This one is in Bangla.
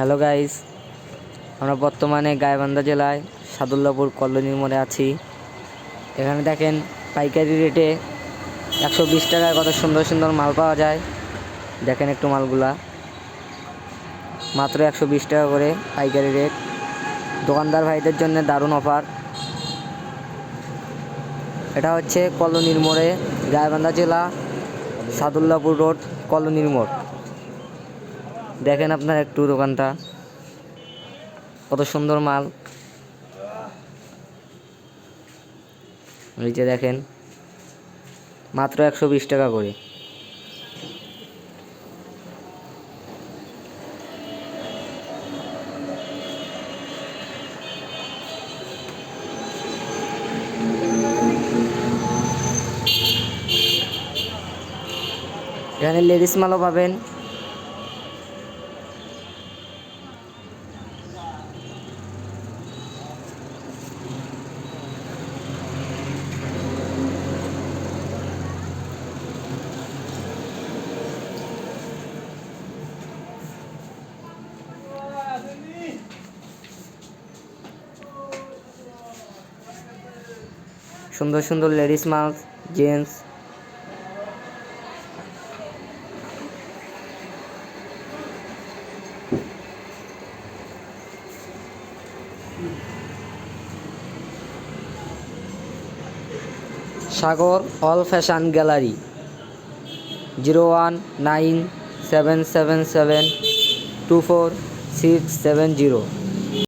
হ্যালো গাইস, আমরা বর্তমানে গাইবান্ধা জেলায় সাদুল্লাপুর কলোনির মোড়ে আছি। এখানে দেখেন পাইকারি রেটে 120 টাকায় কত সুন্দর সুন্দর মাল পাওয়া যায়। দেখেন একটু মালগুলা, মাত্র 120 টাকা করে পাইকারি রেট। দোকানদার ভাইদের জন্য দারুণ অফার। এটা হচ্ছে কলোনির মোড়ে, গাইবান্ধা জেলা, সাদুল্লাপুর রোড, কলোনির মোড়। দেখেন আপনার একটু দোকানটা, কত সুন্দর মাল। নিচে দেখেন মাত্র 120 টাকা করে। এখানে লেডিস মালও পাবেন। সুন্দর সুন্দর লেডিস মাল, জেন্টস। সাগর অল ফ্যাশন গ্যালারি, 01977724670।